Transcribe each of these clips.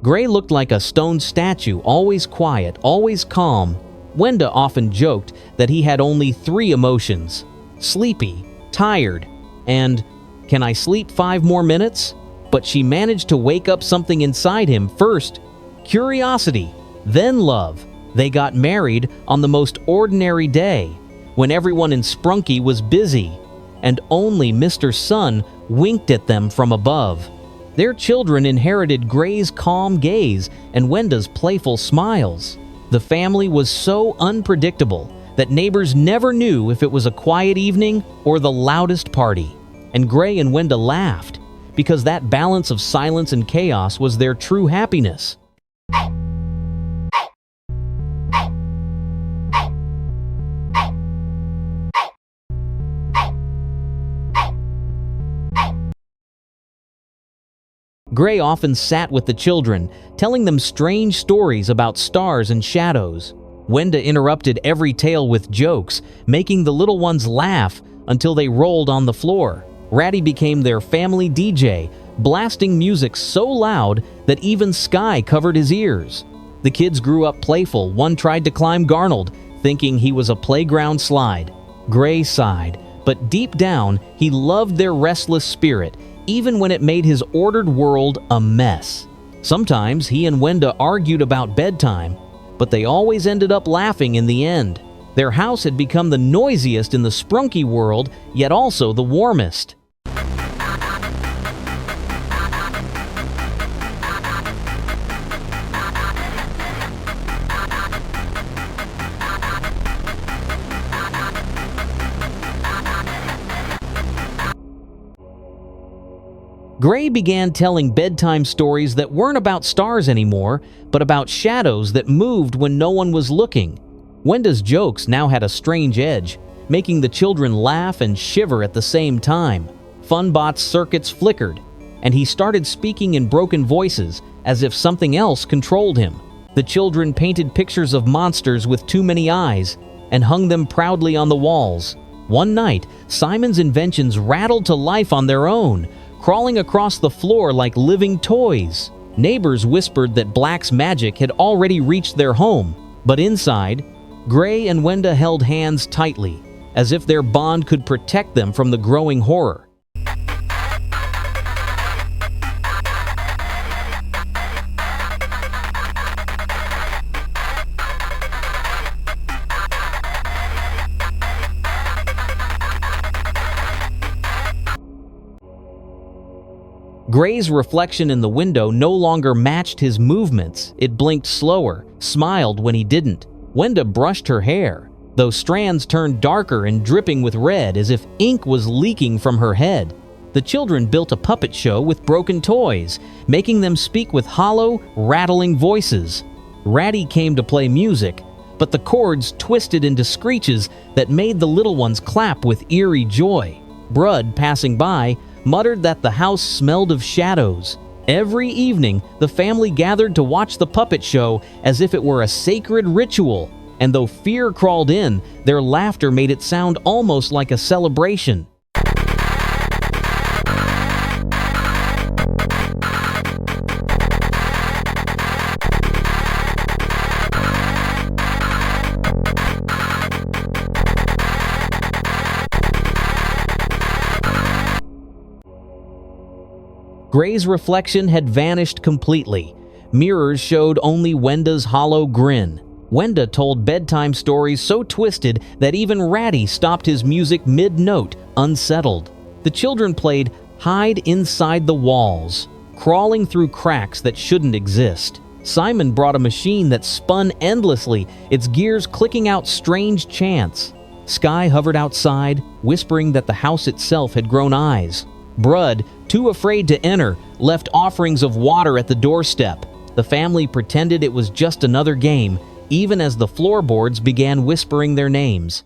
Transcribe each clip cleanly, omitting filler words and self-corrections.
Gray looked like a stone statue, always quiet, always calm. Wenda often joked that he had only 3 emotions: sleepy, tired, and "can I sleep 5 more minutes?" But she managed to wake up something inside him first: curiosity, then love. They got married on the most ordinary day, when everyone in Sprunki was busy, and only Mr. Sun winked at them from above. Their children inherited Gray's calm gaze and Wenda's playful smiles. The family was so unpredictable that neighbors never knew if it was a quiet evening or the loudest party. And Gray and Wenda laughed, because that balance of silence and chaos was their true happiness. Gray often sat with the children, telling them strange stories about stars and shadows. Wenda interrupted every tale with jokes, making the little ones laugh until they rolled on the floor. Ratty became their family DJ, blasting music so loud that even Sky covered his ears. The kids grew up playful. One tried to climb Garnold, thinking he was a playground slide. Gray sighed, but deep down, he loved their restless spirit, even when it made his ordered world a mess. Sometimes he and Wenda argued about bedtime, but they always ended up laughing in the end. Their house had become the noisiest in the Sprunki world, yet also the warmest. Gray began telling bedtime stories that weren't about stars anymore, but about shadows that moved when no one was looking. Wenda's jokes now had a strange edge, making the children laugh and shiver at the same time. Funbot's circuits flickered, and he started speaking in broken voices, as if something else controlled him. The children painted pictures of monsters with too many eyes and hung them proudly on the walls. One night, Simon's inventions rattled to life on their own, crawling across the floor like living toys. Neighbors whispered that Black's magic had already reached their home, but inside, Gray and Wenda held hands tightly, as if their bond could protect them from the growing horror. Gray's reflection in the window no longer matched his movements. It blinked slower, smiled when he didn't. Wenda brushed her hair, though strands turned darker and dripping with red as if ink was leaking from her head. The children built a puppet show with broken toys, making them speak with hollow, rattling voices. Ratty came to play music, but the chords twisted into screeches that made the little ones clap with eerie joy. Brud, passing by, muttered that the house smelled of shadows. Every evening, the family gathered to watch the puppet show as if it were a sacred ritual, and though fear crawled in, their laughter made it sound almost like a celebration. Gray's reflection had vanished completely. Mirrors showed only Wenda's hollow grin. Wenda told bedtime stories so twisted that even Ratty stopped his music mid-note, unsettled. The children played hide inside the walls, crawling through cracks that shouldn't exist. Simon brought a machine that spun endlessly, its gears clicking out strange chants. Sky hovered outside, whispering that the house itself had grown eyes. Brud, too afraid to enter, left offerings of water at the doorstep. The family pretended it was just another game, even as the floorboards began whispering their names.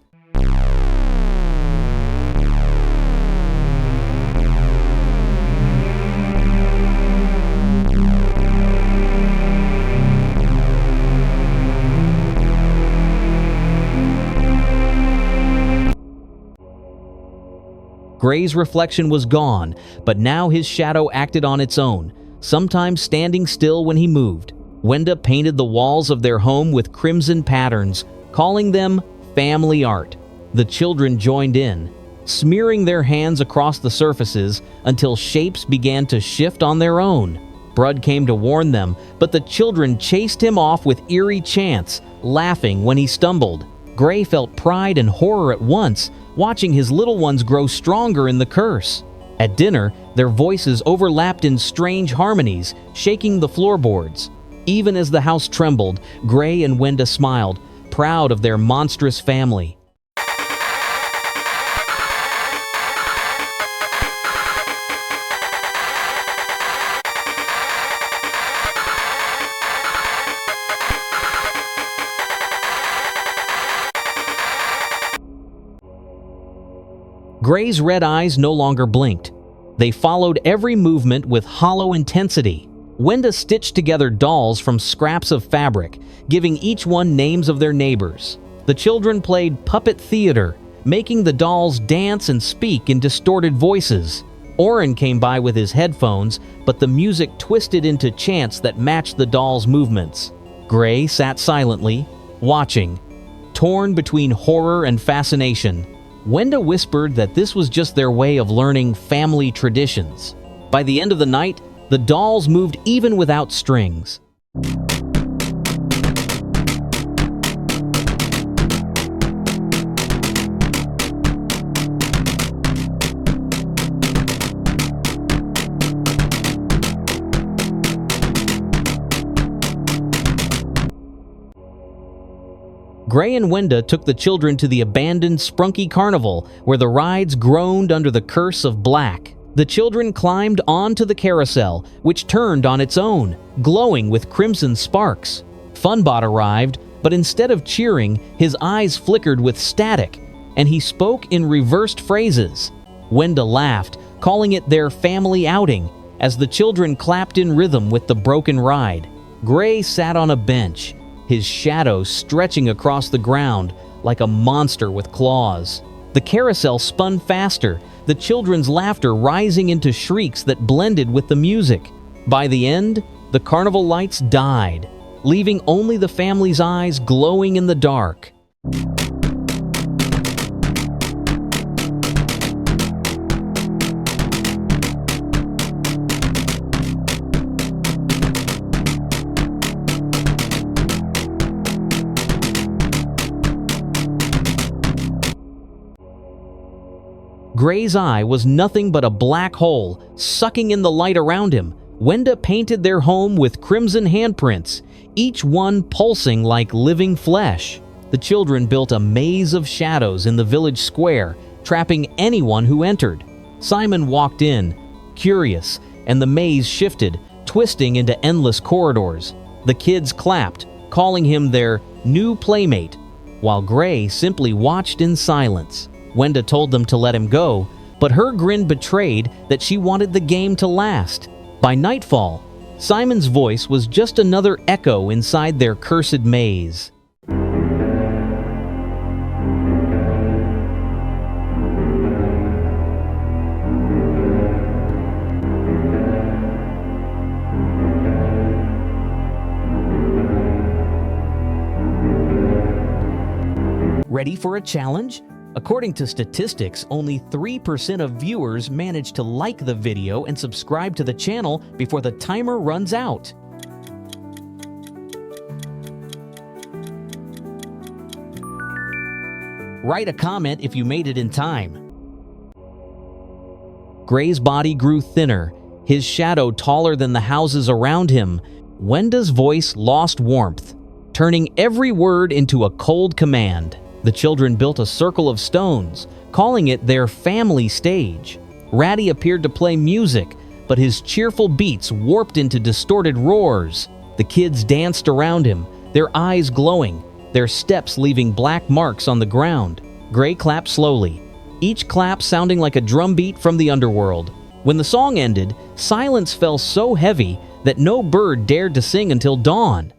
Gray's reflection was gone, but now his shadow acted on its own. sometimes standing still when he moved. Wenda painted the walls of their home with crimson patterns, calling them family art. The children joined in, smearing their hands across the surfaces until shapes began to shift on their own. Brud came to warn them, but the children chased him off with eerie chants, laughing when he stumbled. Gray felt pride and horror at once, watching his little ones grow stronger in the curse. At dinner, their voices overlapped in strange harmonies, shaking the floorboards. Even as the house trembled, Gray and Wenda smiled, proud of their monstrous family. Gray's red eyes no longer blinked. They followed every movement with hollow intensity. Wenda stitched together dolls from scraps of fabric, giving each one names of their neighbors. The children played puppet theater, making the dolls dance and speak in distorted voices. Oren came by with his headphones, but the music twisted into chants that matched the dolls' movements. Gray sat silently, watching, torn between horror and fascination. Wenda whispered that this was just their way of learning family traditions. By the end of the night, the dolls moved even without strings. Gray and Wenda took the children to the abandoned Sprunki Carnival, where the rides groaned under the curse of black. The children climbed onto the carousel, which turned on its own, glowing with crimson sparks. Funbot arrived, but instead of cheering, his eyes flickered with static, and he spoke in reversed phrases. Wenda laughed, calling it their family outing, as the children clapped in rhythm with the broken ride. Gray sat on a bench, his shadow stretching across the ground like a monster with claws. The carousel spun faster, the children's laughter rising into shrieks that blended with the music. By the end, the carnival lights died, leaving only the family's eyes glowing in the dark. Gray's eye was nothing but a black hole, sucking in the light around him. Wenda painted their home with crimson handprints, each one pulsing like living flesh. The children built a maze of shadows in the village square, trapping anyone who entered. Simon walked in, curious, and the maze shifted, twisting into endless corridors. The kids clapped, calling him their new playmate, while Gray simply watched in silence. Wenda told them to let him go, but her grin betrayed that she wanted the game to last. By nightfall, Simon's voice was just another echo inside their cursed maze. Ready for a challenge? According to statistics, only 3% of viewers manage to like the video and subscribe to the channel before the timer runs out. Write a comment if you made it in time. Gray's body grew thinner, his shadow taller than the houses around him. Wenda's voice lost warmth, turning every word into a cold command. The children built a circle of stones, calling it their family stage. Ratty appeared to play music, but his cheerful beats warped into distorted roars. The kids danced around him, their eyes glowing, their steps leaving black marks on the ground. Gray clapped slowly, each clap sounding like a drumbeat from the underworld. When the song ended, silence fell so heavy that no bird dared to sing until dawn.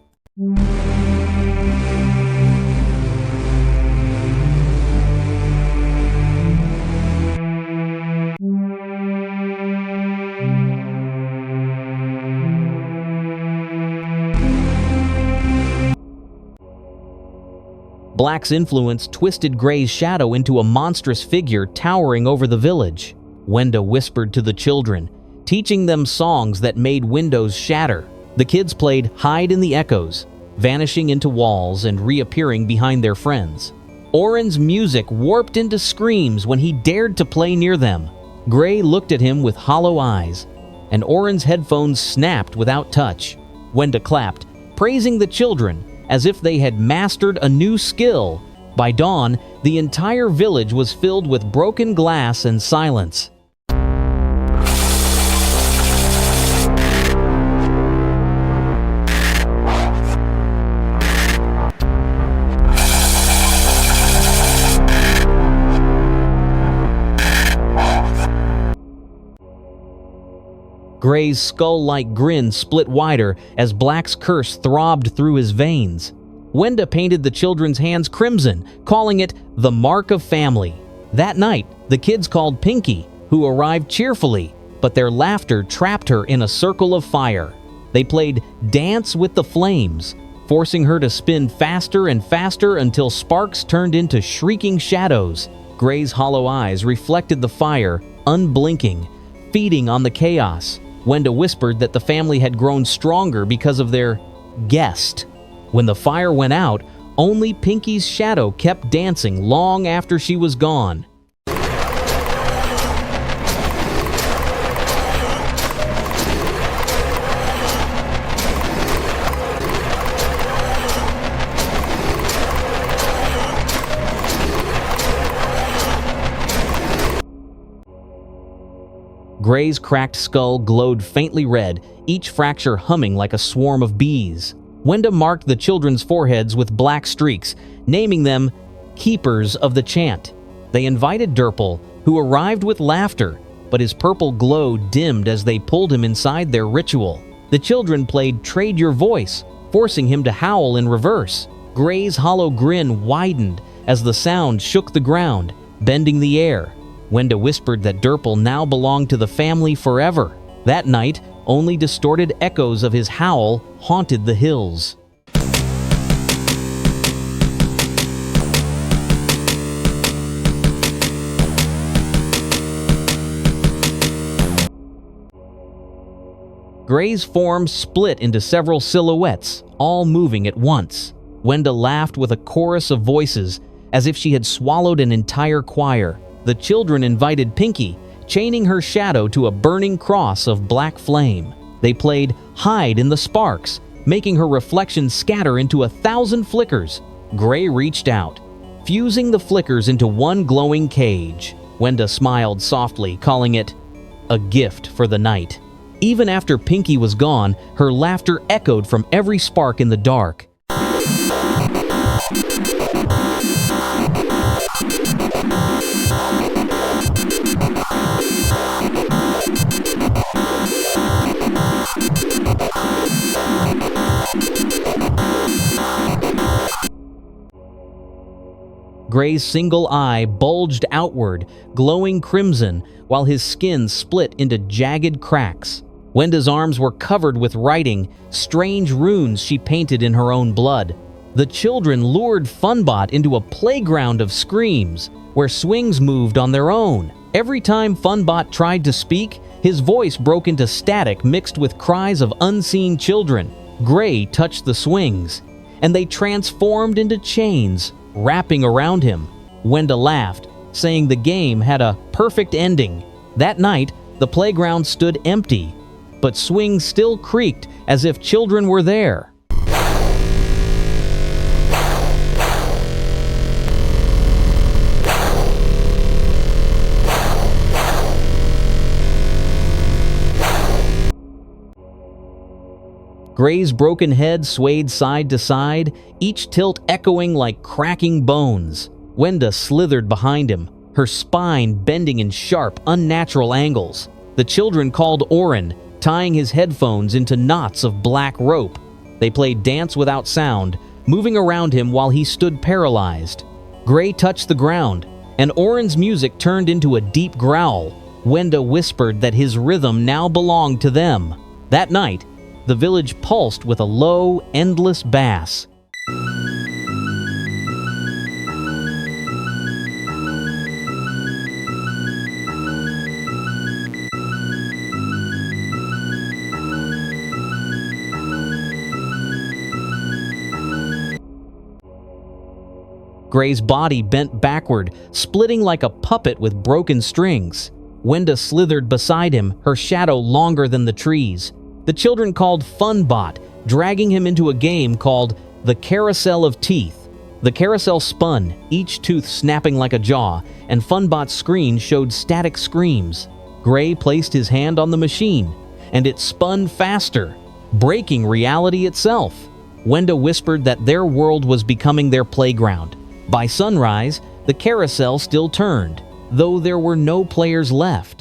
Black's influence twisted Gray's shadow into a monstrous figure towering over the village. Wenda whispered to the children, teaching them songs that made windows shatter. The kids played hide in the echoes, vanishing into walls and reappearing behind their friends. Oren's music warped into screams when he dared to play near them. Gray looked at him with hollow eyes, and Oren's headphones snapped without touch. Wenda clapped, praising the children as if they had mastered a new skill. By dawn, the entire village was filled with broken glass and silence. Gray's skull-like grin split wider as Black's curse throbbed through his veins. Wenda painted the children's hands crimson, calling it the mark of family. That night, the kids called Pinky, who arrived cheerfully, but their laughter trapped her in a circle of fire. They played Dance with the Flames, forcing her to spin faster and faster until sparks turned into shrieking shadows. Gray's hollow eyes reflected the fire, unblinking, feeding on the chaos. Wenda whispered that the family had grown stronger because of their guest. When the fire went out, only Pinky's shadow kept dancing long after she was gone. Gray's cracked skull glowed faintly red, each fracture humming like a swarm of bees. Wenda marked the children's foreheads with black streaks, naming them Keepers of the Chant. They invited Durple, who arrived with laughter, but his purple glow dimmed as they pulled him inside their ritual. The children played Trade Your Voice, forcing him to howl in reverse. Gray's hollow grin widened as the sound shook the ground, bending the air. Wenda whispered that Durple now belonged to the family forever. That night, only distorted echoes of his howl haunted the hills. Gray's form split into several silhouettes, all moving at once. Wenda laughed with a chorus of voices, as if she had swallowed an entire choir. The children invited Pinky, chaining her shadow to a burning cross of black flame. They played Hide in the Sparks, making her reflection scatter into 1,000 flickers. Gray reached out, fusing the flickers into one glowing cage. Wenda smiled softly, calling it a gift for the night. Even after Pinky was gone, her laughter echoed from every spark in the dark. Gray's single eye bulged outward, glowing crimson, while his skin split into jagged cracks. Wenda's arms were covered with writing, strange runes she painted in her own blood. The children lured Funbot into a playground of screams, where swings moved on their own. Every time Funbot tried to speak, his voice broke into static mixed with cries of unseen children. Gray touched the swings, and they transformed into chains, wrapping around him. Wenda laughed, saying the game had a perfect ending. That night, the playground stood empty, but swings still creaked as if children were there. Gray's broken head swayed side to side, each tilt echoing like cracking bones. Wenda slithered behind him, her spine bending in sharp, unnatural angles. The children called Oren, tying his headphones into knots of black rope. They played Dance Without Sound, moving around him while he stood paralyzed. Gray touched the ground, and Oren's music turned into a deep growl. Wenda whispered that his rhythm now belonged to them. That night, the village pulsed with a low, endless bass. Gray's body bent backward, splitting like a puppet with broken strings. Wenda slithered beside him, her shadow longer than the trees. The children called Funbot, dragging him into a game called the Carousel of Teeth. The carousel spun, each tooth snapping like a jaw, and Funbot's screen showed static screams. Gray placed his hand on the machine, and it spun faster, breaking reality itself. Wenda whispered that their world was becoming their playground. By sunrise, the carousel still turned, though there were no players left.